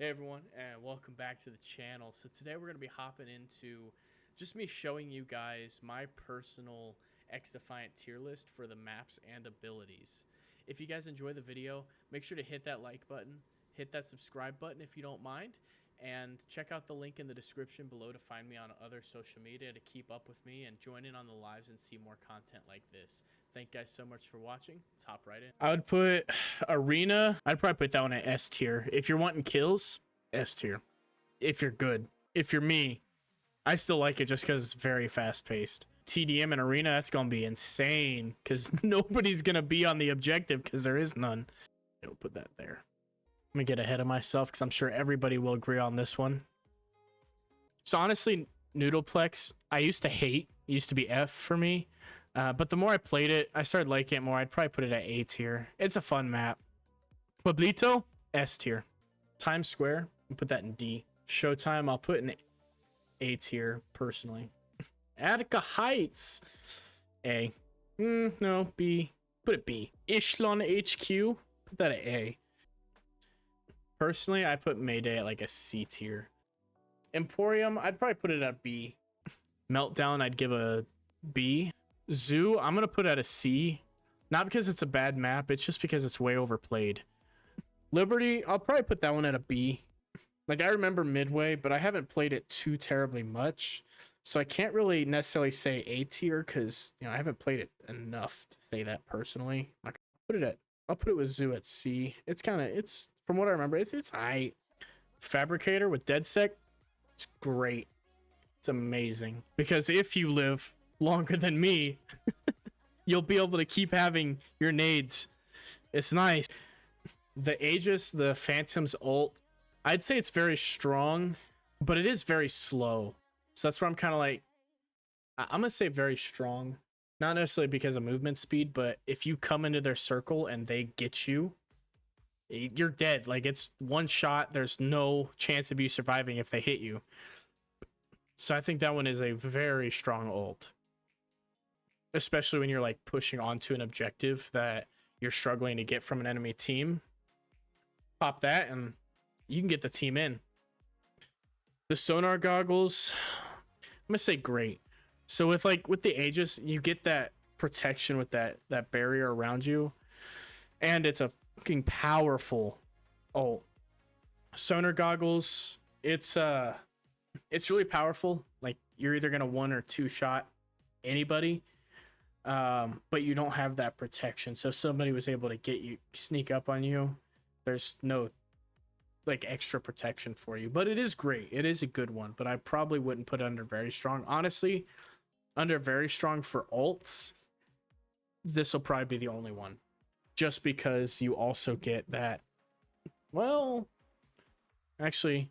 Hey everyone, and welcome back to the channel. So today we're going to be hopping into just me showing you guys my personal XDefiant tier list for the maps and abilities. If you guys enjoy the video, make sure to hit that like button, hit that subscribe button if you don't mind, and check out the link in the description below to find me on other social media to keep up with me and join in on the lives and see more content like this. Thank you guys so much for watching. Let's hop right in. I would put Arena. I'd probably put that one at S tier. If you're wanting kills, S tier. If you're good. If you're me, I still like it just because it's very fast paced. TDM and Arena, that's going to be insane because nobody's going to be on the objective because there is none. We'll put that there. Let me get ahead of myself because I'm sure everybody will agree on this one. So honestly, Noodleplex, I used to hate. It used to be F for me. But the more I played it, I started liking it more. I'd probably put it at A tier. It's a fun map. Pueblito, S tier. Times Square, I'll put that in D. Showtime, I'll put in A tier, personally. Attica Heights, A. No, B. Put it B. Ishlon HQ, put that at A. Personally, I put Mayday at like a C tier. Emporium, I'd probably put it at B. Meltdown, I'd give a B. Zoo, I'm going to put at a C. Not because it's a bad map, it's just because it's way overplayed. Liberty, I'll probably put that one at a B. Like, I remember Midway, but I haven't played it too terribly much. So I can't really necessarily say A tier because, you know, I haven't played it enough to say that personally. I'll put it with Zoo at C. It's from what I remember, it's high. Fabricator with DedSec, it's great. It's amazing. Because if you live longer than me, you'll be able to keep having your nades. It's nice. The Aegis, the Phantom's ult, I'd say it's very strong, but it is very slow. So that's where I'm kind of like, I'm going to say very strong. Not necessarily because of movement speed, but if you come into their circle and they get you, you're dead. Like, it's one shot. There's no chance of you surviving if they hit you. So I think that one is a very strong ult. Especially when you're like pushing onto an objective that you're struggling to get from an enemy team. Pop that and you can get the team in. The sonar goggles, I'm gonna say great. So with the Aegis, you get that protection with that barrier around you, and it's a fucking powerful ult. Sonar goggles, it's really powerful. Like, you're either gonna one or two shot anybody. But you don't have that protection. So if somebody was able to sneak up on you, there's no like extra protection for you. But it is great. It is a good one, but I probably wouldn't put it under very strong. Honestly, under very strong for ults, this will probably be the only one. Just because you also get that, well, actually,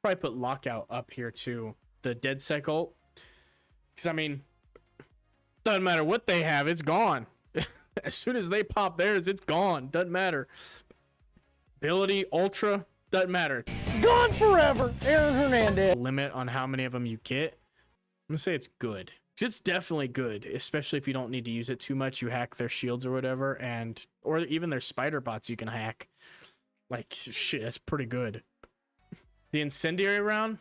probably put Lockout up here too. The DedSec ult. Because I mean, doesn't matter what they have, it's gone. As soon as they pop theirs, it's gone. Doesn't matter. Ability, Ultra, doesn't matter. Gone forever, Aaron Hernandez. Limit on how many of them you get. I'm gonna say it's good. It's definitely good, especially if you don't need to use it too much. You hack their shields or whatever, or even their spider bots you can hack. Like, shit, that's pretty good. The incendiary round,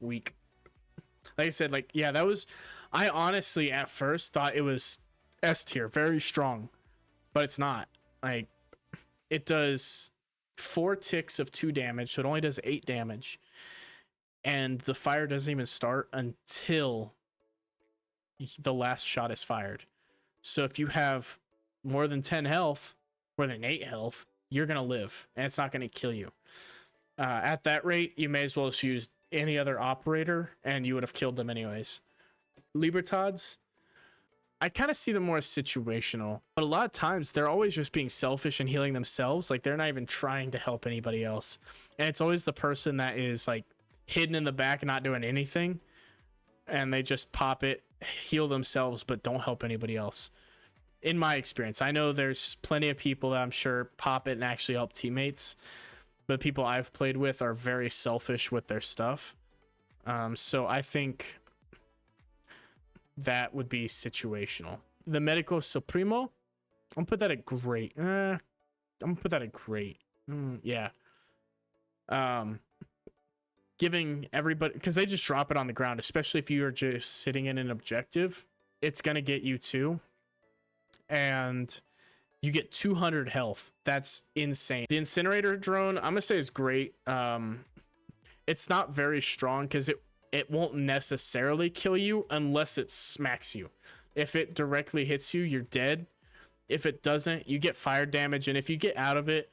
weak. Like I said, like, yeah, I honestly at first thought it was S tier, very strong, but it's not. Like, it does 4 ticks of 2 damage, so it only does 8 damage, and the fire doesn't even start until the last shot is fired. So if you have more than 10 health, more than 8 health, you're gonna live, and it's not gonna kill you. At that rate, you may as well just use any other operator and you would have killed them anyways. Libertads, I kind of see them more as situational, but a lot of times they're always just being selfish and healing themselves. Like, they're not even trying to help anybody else, and it's always the person that is like hidden in the back and not doing anything, and they just pop it, heal themselves, but don't help anybody else. In my experience, I know there's plenty of people that I'm sure pop it and actually help teammates, but people I've played with are very selfish with their stuff. So I think that would be situational. The Medico Supremo, I'm gonna put that at great. I'm gonna put that at great. Yeah. Giving everybody, because they just drop it on the ground, especially if you are just sitting in an objective, it's gonna get you too. And you get 200 health. That's insane. The incinerator drone, I'm gonna say, is great. It's not very strong because it won't necessarily kill you unless it smacks you. If it directly hits you, you're dead. If it doesn't, you get fire damage, and if you get out of it,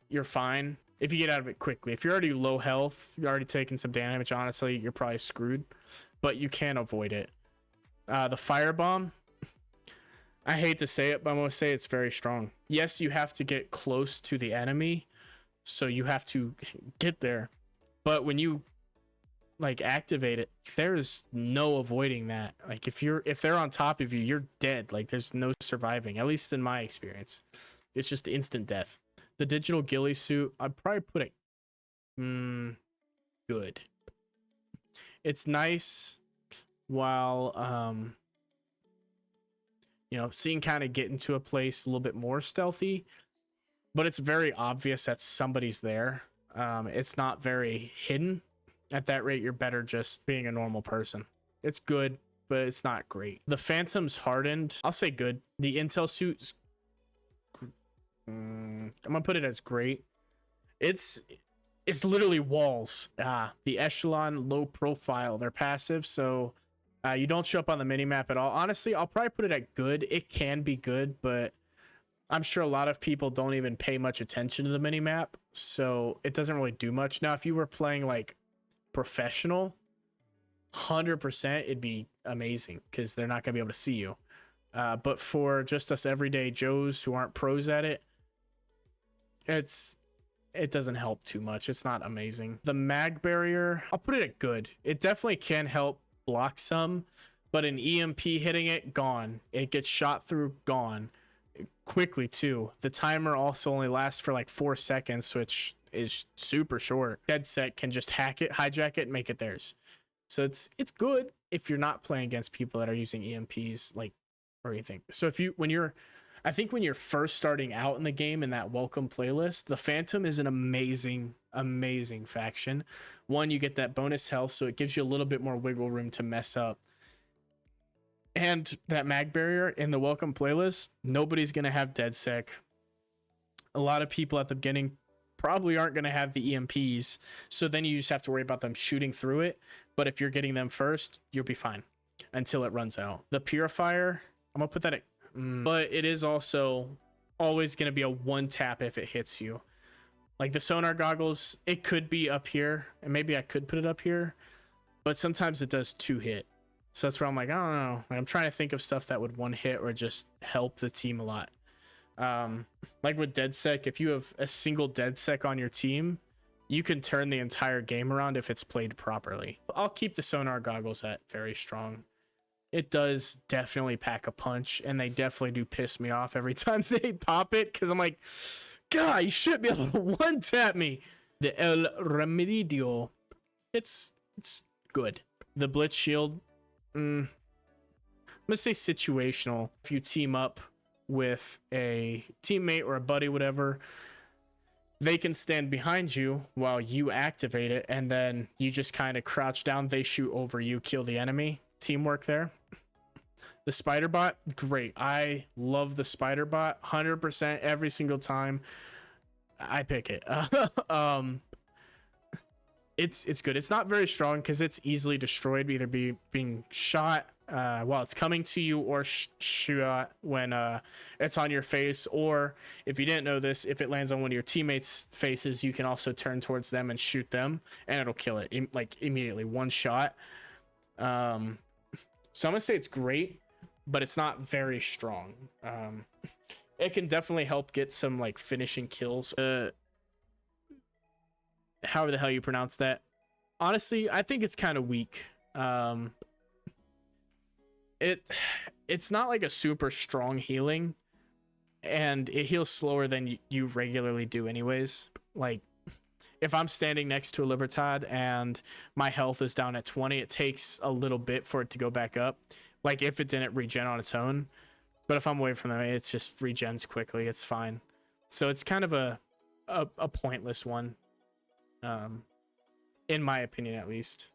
you're fine. If you get out of it quickly. If you're already low health, you're already taking some damage, honestly, you're probably screwed. But you can avoid it. The firebomb, I hate to say it, but I'm going to say it's very strong. Yes, you have to get close to the enemy, so you have to get there. But when you like activate it, there's no avoiding that. Like if they're on top of you, you're dead. Like there's no surviving, at least in my experience. It's just instant death. The digital ghillie suit, I'd probably put it good. It's nice while you know, so you can kind of get into a place a little bit more stealthy, but it's very obvious that somebody's there. It's not very hidden. At that rate, you're better just being a normal person. It's good, but it's not great. The Phantom's hardened. I'll say good. The intel suit's I'm gonna put it as great. It's literally walls. The echelon, low profile, they're passive, so you don't show up on the minimap at all. Honestly, I'll probably put it at good. It can be good, but I'm sure a lot of people don't even pay much attention to the minimap, so it doesn't really do much. Now, if you were playing like professional, 100%, it'd be amazing because they're not gonna be able to see you. But for just us everyday Joes who aren't pros at it, it doesn't help too much. It's not amazing. The mag barrier, I'll put it at good. It definitely can help block some, but an EMP hitting it, gone. It gets shot through, gone. Quickly too. The timer also only lasts for like 4 seconds, which is super short. Dead set can just hack it, hijack it, and make it theirs. So it's good if you're not playing against people that are using EMPs, like, or anything. So when you're first starting out in the game in that welcome playlist, the Phantom is an amazing faction. One, you get that bonus health, so it gives you a little bit more wiggle room to mess up. And that mag barrier in the welcome playlist, nobody's gonna have DedSec. A lot of people at the beginning probably aren't gonna have the EMPs, so then you just have to worry about them shooting through it. But if you're getting them first, you'll be fine until it runs out. The purifier, I'm gonna put that at but it is also always going to be a one tap if it hits you. Like the sonar goggles, it could be up here, and maybe I could put it up here, but sometimes it does 2 hit. So that's where I'm like, I don't know. Like, I'm trying to think of stuff that would 1 hit or just help the team a lot. Like with DedSec, if you have a single DedSec on your team, you can turn the entire game around if it's played properly. I'll keep the sonar goggles at very strong. It does definitely pack a punch, and they definitely do piss me off every time they pop it, because I'm like, God, you should be able to one-tap me. The El Remedio, it's good. The Blitz Shield, I'm gonna say situational. If you team up with a teammate or a buddy, whatever, they can stand behind you while you activate it, and then you just kind of crouch down, they shoot over you, kill the enemy. Teamwork there. The spider bot, great. I love the spider bot 100% every single time I pick it. It's good. It's not very strong because it's easily destroyed, either being shot while it's coming to you, or shot when it's on your face, or if you didn't know this, if it lands on one of your teammates' faces, you can also turn towards them and shoot them, and it'll kill it like immediately, 1 shot. So I'm gonna say it's great, but it's not very strong. It can definitely help get some like finishing kills. However the hell you pronounce that. Honestly, I think it's kind of weak. It's not like a super strong healing, and it heals slower than you regularly do anyways. Like, if I'm standing next to a Libertad and my health is down at 20, it takes a little bit for it to go back up. Like if it didn't regen on its own. But if I'm away from them, it just regens quickly. It's fine. So it's kind of a a pointless one, in my opinion at least.